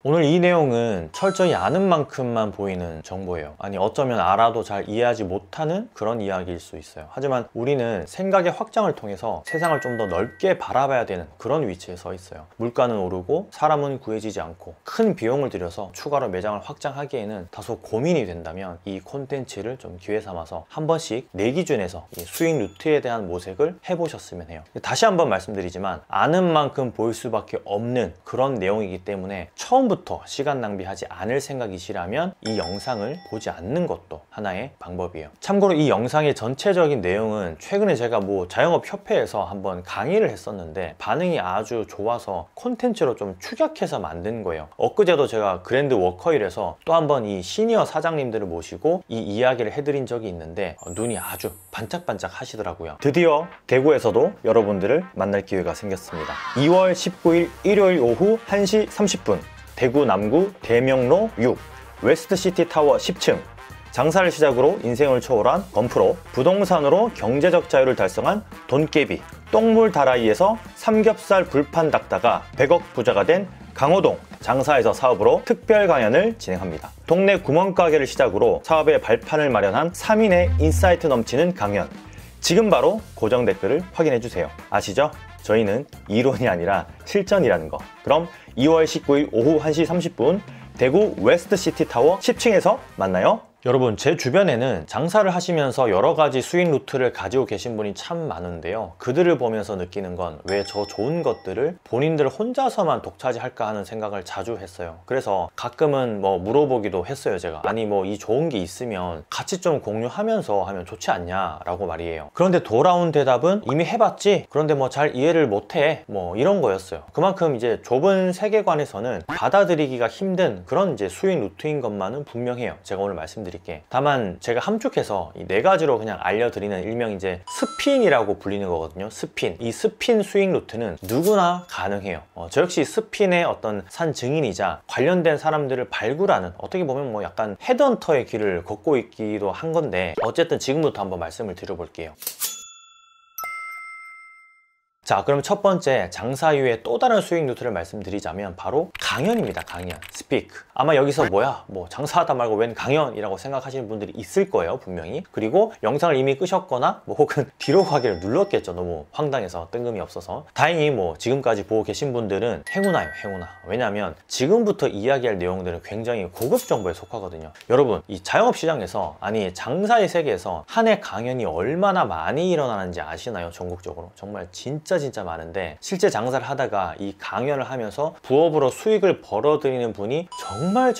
오늘 이 내용은 철저히 아는 만큼만 보이는 정보예요. 아니 어쩌면 알아도 잘 이해하지 못하는 그런 이야기일 수 있어요. 하지만 우리는 생각의 확장을 통해서 세상을 좀 더 넓게 바라봐야 되는 그런 위치에 서 있어요. 물가는 오르고 사람은 구해지지 않고 큰 비용을 들여서 추가로 매장을 확장하기에는 다소 고민이 된다면 이 콘텐츠를 좀 기회 삼아서 한 번씩 내 기준에서 이 수익 루트에 대한 모색을 해보셨으면 해요. 다시 한번 말씀드리지만 아는 만큼 보일 수밖에 없는 그런 내용이기 때문에 처음부터 시간 낭비하지 않을 생각이시라면 이 영상을 보지 않는 것도 하나의 방법이에요. 참고로 이 영상의 전체적인 내용은 최근에 제가 자영업협회에서 한번 강의를 했었는데 반응이 아주 좋아서 콘텐츠로 좀 축약해서 만든 거예요. 엊그제도 제가 그랜드 워커힐에서 또 한번 이 시니어 사장님들을 모시고 이 이야기를 해드린 적이 있는데 눈이 아주 반짝반짝 하시더라고요. 드디어 대구에서도 여러분들을 만날 기회가 생겼습니다. 2월 19일 일요일 오후 1시 30분 대구 남구 대명로 6 웨스트시티 타워 10층 장사를 시작으로 인생을 초월한 건프로, 부동산으로 경제적 자유를 달성한 돈깨비, 똥물 다라이에서 삼겹살 불판 닦다가 100억 부자가 된 강호동 장사에서 사업으로 특별 강연을 진행합니다. 동네 구멍가게를 시작으로 사업의 발판을 마련한 3인의 인사이트 넘치는 강연. 지금 바로 고정 댓글을 확인해주세요. 아시죠? 저희는 이론이 아니라 실전이라는 거. 그럼 2월 19일 오후 1시 30분 대구 웨스트시티 타워 10층에서 만나요. 여러분, 제 주변에는 장사를 하시면서 여러 가지 수익 루트를 가지고 계신 분이 참 많은데요. 그들을 보면서 느끼는 건 왜 저 좋은 것들을 본인들 혼자서만 독차지할까 하는 생각을 자주 했어요. 그래서 가끔은 물어보기도 했어요. 제가 아니 이 좋은 게 있으면 같이 좀 공유하면서 하면 좋지 않냐 라고 말이에요. 그런데 돌아온 대답은 이미 해봤지? 그런데 잘 이해를 못해? 이런 거였어요. 그만큼 이제 좁은 세계관에서는 받아들이기가 힘든 그런 이제 수익 루트인 것만은 분명해요. 제가 오늘 말씀드릴게요. 다만 제가 함축해서 이 네 가지로 그냥 알려드리는 일명 이제 스핀이라고 불리는 거거든요. 스핀. 이 스핀 수익 루트는 누구나 가능해요. 저 역시 스핀의 어떤 산 증인이자 관련된 사람들을 발굴하는, 어떻게 보면 약간 헤드헌터의 길을 걷고 있기도 한 건데, 어쨌든 지금부터 한번 말씀을 드려볼게요. 자, 그럼 첫 번째 장사 이후에 또 다른 수익 루트를 말씀드리자면 바로 강연입니다. 강연, 스피크. 아마 여기서 장사하다 말고 웬 강연이라고 생각하시는 분들이 있을 거예요, 분명히. 그리고 영상을 이미 끄셨거나 혹은 뒤로 가기를 눌렀겠죠. 너무 황당해서 뜬금이 없어서. 다행히 지금까지 보고 계신 분들은 행운아요, 행운아. 왜냐하면 지금부터 이야기할 내용들은 굉장히 고급 정보에 속하거든요. 여러분, 이 자영업 시장에서, 아니 장사의 세계에서 한 해 강연이 얼마나 많이 일어나는지 아시나요? 전국적으로. 정말 진짜 많은데, 실제 장사를 하다가 이 강연을 하면서 부업으로 수익을 벌어들이는 분이 정말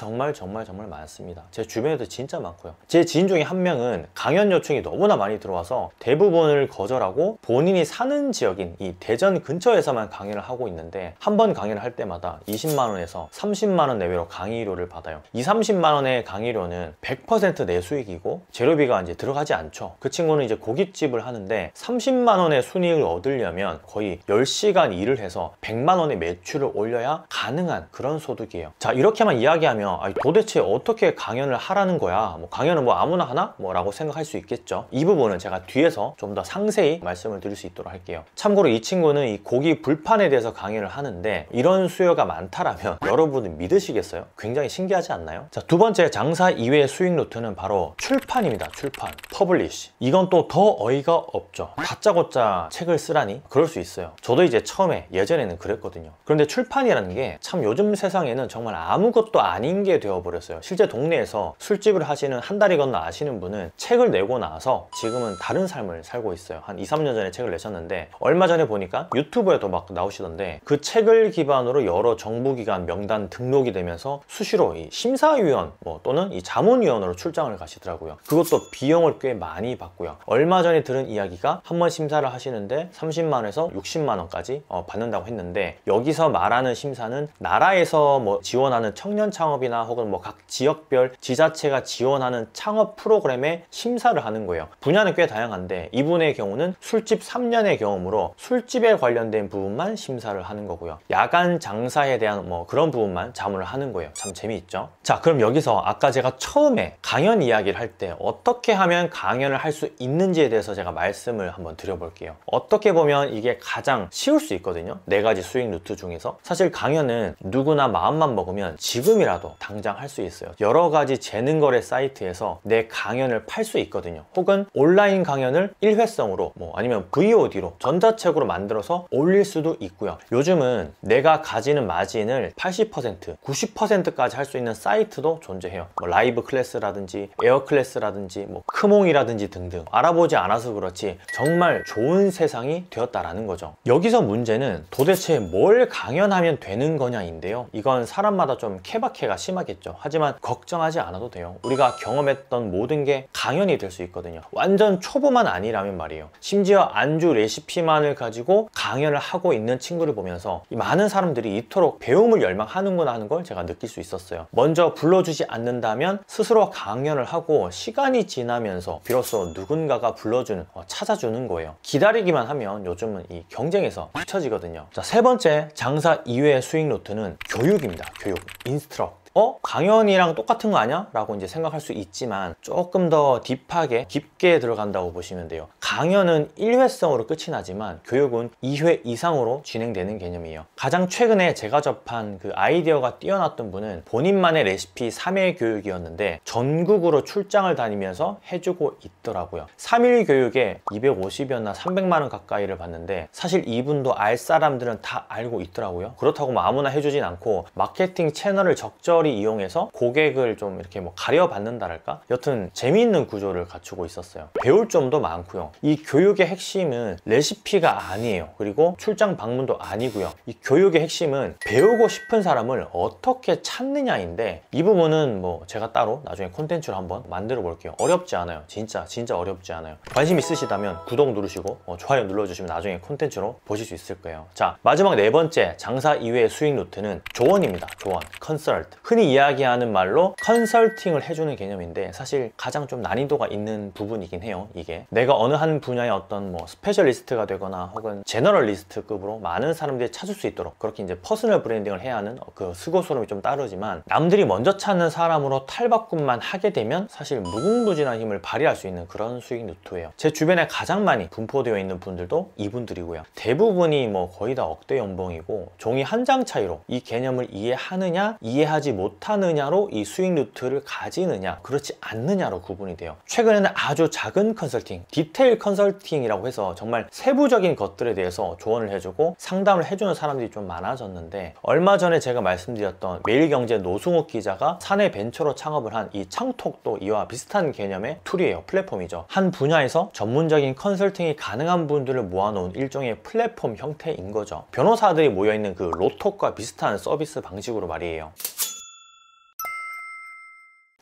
많습니다. 제 주변에도 진짜 많고요. 제 지인 중에 한 명은 강연 요청이 너무나 많이 들어와서 대부분을 거절하고 본인이 사는 지역인 이 대전 근처에서만 강연을 하고 있는데, 한 번 강연을 할 때마다 20만 원에서 30만 원 내외로 강의료를 받아요. 이 30만 원의 강의료는 100% 내 수익이고 재료비가 이제 들어가지 않죠. 그 친구는 이제 고깃집을 하는데 30만 원의 순이익을 얻으려면 거의 10시간 일을 해서 100만 원의 매출을 올려야 가능한 그런 소득이에요. 자, 이렇게만 이야기하면 도대체 어떻게 강연을 하라는 거야? 강연은 아무나 하나? 라고 생각할 수 있겠죠. 이 부분은 제가 뒤에서 좀 더 상세히 말씀을 드릴 수 있도록 할게요. 참고로 이 친구는 이 고기 불판에 대해서 강의를 하는데, 이런 수요가 많다라면 여러분은 믿으시겠어요? 굉장히 신기하지 않나요? 자, 두 번째 장사 이외의 수익 루트는 바로 출판입니다. 출판, 퍼블리시. 이건 또 더 어이가 없죠. 다짜고짜 책을 쓰라니? 그럴 수 있어요. 저도 이제 처음에 예전에는 그랬거든요. 그런데 출판이라는 게 참 요즘 세상에는 정말 아무것도 아닌 게 되어버렸어요. 실제 동네에서 술집을 하시는, 한 달이 건너 아시는 분은 책을 내고 나서 지금은 다른 삶을 살고 있어요. 한 2, 3년 전에 책을 내셨는데, 얼마 전에 보니까 유튜브에도 막 나오시던데, 그 책을 기반으로 여러 정부기관 명단 등록이 되면서 수시로 이 심사위원 또는 이 자문위원으로 출장을 가시더라고요. 그것도 비용을 꽤 많이 받고요. 얼마 전에 들은 이야기가 한 번 심사를 하시는데 30만 원에서 60만 원까지 받는다고 했는데, 여기서 말하는 심사는 나라에서 지원하는 청년 창업이나 혹은 각 지역별 지자체가 지원하는 창업 프로그램에 심사를 하는 거예요. 분야는 꽤 다양한데 이분의 경우는 술집 3년의 경험으로 술집에 관련된 부분만 심사를 하는 거고요. 야간 장사에 대한 그런 부분만 자문을 하는 거예요. 참 재미있죠? 자, 그럼 여기서 아까 제가 처음에 강연 이야기를 할 때 어떻게 하면 강연을 할 수 있는지에 대해서 제가 말씀을 한번 드려볼게요. 어떻게 보면 이게 이게 가장 쉬울 수 있거든요. 4가지 수익 루트 중에서. 사실 강연은 누구나 마음만 먹으면 지금이라도 당장 할 수 있어요. 여러 가지 재능거래 사이트에서 내 강연을 팔 수 있거든요. 혹은 온라인 강연을 일회성으로 아니면 VOD로 전자책으로 만들어서 올릴 수도 있고요. 요즘은 내가 가지는 마진을 80%, 90%까지 할 수 있는 사이트도 존재해요. 라이브 클래스라든지 에어 클래스라든지 크몽이라든지 등등. 알아보지 않아서 그렇지 정말 좋은 세상이 되었다라는 거죠. 여기서 문제는 도대체 뭘 강연하면 되는 거냐인데요. 이건 사람마다 좀 케바케가 심하겠죠. 하지만 걱정하지 않아도 돼요. 우리가 경험했던 모든 게 강연이 될 수 있거든요. 완전 초보만 아니라면 말이에요. 심지어 안주 레시피만을 가지고 강연을 하고 있는 친구를 보면서 이 많은 사람들이 이토록 배움을 열망하는구나 하는 걸 제가 느낄 수 있었어요. 먼저 불러주지 않는다면 스스로 강연을 하고 시간이 지나면서 비로소 누군가가 불러주는, 찾아주는 거예요. 기다리기만 하면 요즘은 이 경쟁에서 뒤처지거든요. 자, 3번째 장사 이외의 수익 루트는 교육입니다. 교육, 인스트럭트. 강연이랑 똑같은 거 아니야? 라고 이제 생각할 수 있지만 조금 더 딥하게 깊게 들어간다고 보시면 돼요. 강연은 1회성으로 끝이 나지만 교육은 2회 이상으로 진행되는 개념이에요. 가장 최근에 제가 접한 그 아이디어가 뛰어났던 분은 본인만의 레시피 3회 교육이었는데 전국으로 출장을 다니면서 해주고 있더라고요. 3일 교육에 250이었나 300만 원 가까이를 받는데 사실 이분도 알 사람들은 다 알고 있더라고요. 그렇다고 아무나 해주진 않고 마케팅 채널을 적절히 이용해서 고객을 좀 이렇게 가려받는다랄까? 여튼 재미있는 구조를 갖추고 있었어요. 배울 점도 많고요. 이 교육의 핵심은 레시피가 아니에요. 그리고 출장 방문도 아니고요. 이 교육의 핵심은 배우고 싶은 사람을 어떻게 찾느냐인데 이 부분은 제가 따로 나중에 콘텐츠로 한번 만들어 볼게요. 어렵지 않아요. 진짜 어렵지 않아요. 관심 있으시다면 구독 누르시고 좋아요 눌러주시면 나중에 콘텐츠로 보실 수 있을 거예요. 자, 마지막 4번째 장사 이외의 수익 루트는 조언입니다. 조언, 컨설트. 흔히 이야기하는 말로 컨설팅을 해주는 개념인데 사실 가장 좀 난이도가 있는 부분이긴 해요. 이게 내가 어느 한 분야의 어떤 스페셜리스트가 되거나 혹은 제너럴리스트급으로 많은 사람들이 찾을 수 있도록 그렇게 이제 퍼스널 브랜딩을 해야 하는 그 수고스러움이 좀 따르지만 남들이 먼저 찾는 사람으로 탈바꿈만 하게 되면 사실 무궁무진한 힘을 발휘할 수 있는 그런 수익 루트예요. 제 주변에 가장 많이 분포되어 있는 분들도 이분들이고요. 대부분이 거의 다 억대 연봉이고 종이 한 장 차이로 이 개념을 이해하느냐 이해하지 못하느냐로 이 수익 루트를 가지느냐 그렇지 않느냐로 구분이 돼요. 최근에는 아주 작은 컨설팅, 디테일 컨설팅이라고 해서 정말 세부적인 것들에 대해서 조언을 해주고 상담을 해주는 사람들이 좀 많아졌는데 얼마 전에 제가 말씀드렸던 매일경제 노승욱 기자가 사내 벤처로 창업을 한 이 창톡도 이와 비슷한 개념의 툴이에요. 플랫폼이죠. 한 분야에서 전문적인 컨설팅이 가능한 분들을 모아놓은 일종의 플랫폼 형태인 거죠. 변호사들이 모여있는 그 로톡과 비슷한 서비스 방식으로 말이에요.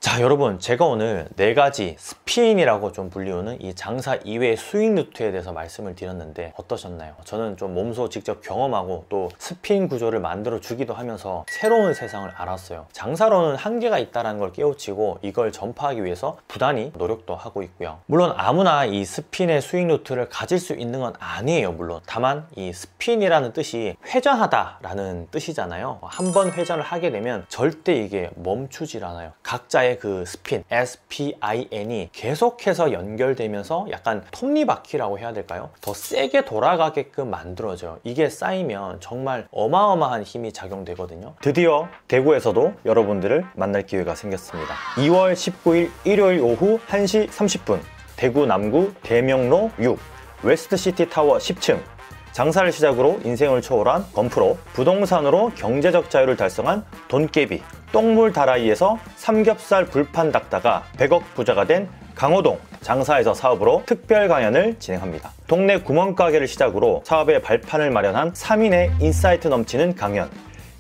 자, 여러분, 제가 오늘 4가지 스피인이라고 좀 불리우는 이 장사 이외의 수익 루트에 대해서 말씀을 드렸는데 어떠셨나요? 저는 좀 몸소 직접 경험하고 또 스피인 구조를 만들어 주기도 하면서 새로운 세상을 알았어요. 장사로는 한계가 있다는 걸 깨우치고 이걸 전파하기 위해서 부단히 노력도 하고 있고요. 물론 아무나 이 스피인의 수익 루트를 가질 수 있는 건 아니에요. 물론 다만 이 스피인이라는 뜻이 회전하다라는 뜻이잖아요. 한번 회전을 하게 되면 절대 이게 멈추질 않아요. 각자의 그 스핀, SPIN이 계속해서 연결되면서 약간 톱니바퀴라고 해야 될까요? 더 세게 돌아가게끔 만들어져요. 이게 쌓이면 정말 어마어마한 힘이 작용되거든요. 드디어 대구에서도 여러분들을 만날 기회가 생겼습니다. 2월 19일 일요일 오후 1시 30분 대구 남구 대명로 6 웨스트시티 타워 10층 장사를 시작으로 인생을 초월한 건프로, 부동산으로 경제적 자유를 달성한 돈깨비, 똥물 다라이에서 삼겹살 불판 닦다가 100억 부자가 된 강호동, 장사에서 사업으로 특별 강연을 진행합니다. 동네 구멍가게를 시작으로 사업의 발판을 마련한 3인의 인사이트 넘치는 강연.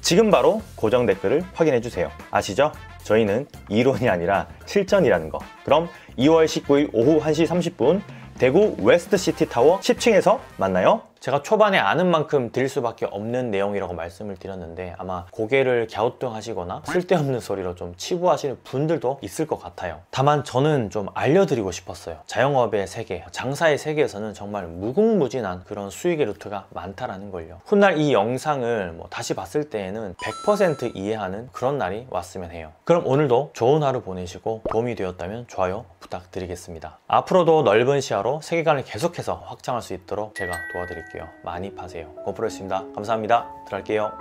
지금 바로 고정 댓글을 확인해주세요. 아시죠? 저희는 이론이 아니라 실전이라는 거. 그럼 2월 19일 오후 1시 30분 대구 웨스트시티 타워 10층에서 만나요. 제가 초반에 아는 만큼 드릴 수밖에 없는 내용이라고 말씀을 드렸는데 아마 고개를 갸우뚱하시거나 쓸데없는 소리로 좀 치부하시는 분들도 있을 것 같아요. 다만 저는 좀 알려드리고 싶었어요. 자영업의 세계, 장사의 세계에서는 정말 무궁무진한 그런 수익의 루트가 많다라는 걸요. 훗날 이 영상을 다시 봤을 때에는 100% 이해하는 그런 날이 왔으면 해요. 그럼 오늘도 좋은 하루 보내시고 도움이 되었다면 좋아요 부탁드리겠습니다. 앞으로도 넓은 시야로 세계관을 계속해서 확장할 수 있도록 제가 도와드릴게요. 부탁드릴게요. 많이 파세요. 고프로였습니다. 감사합니다. 들어갈게요.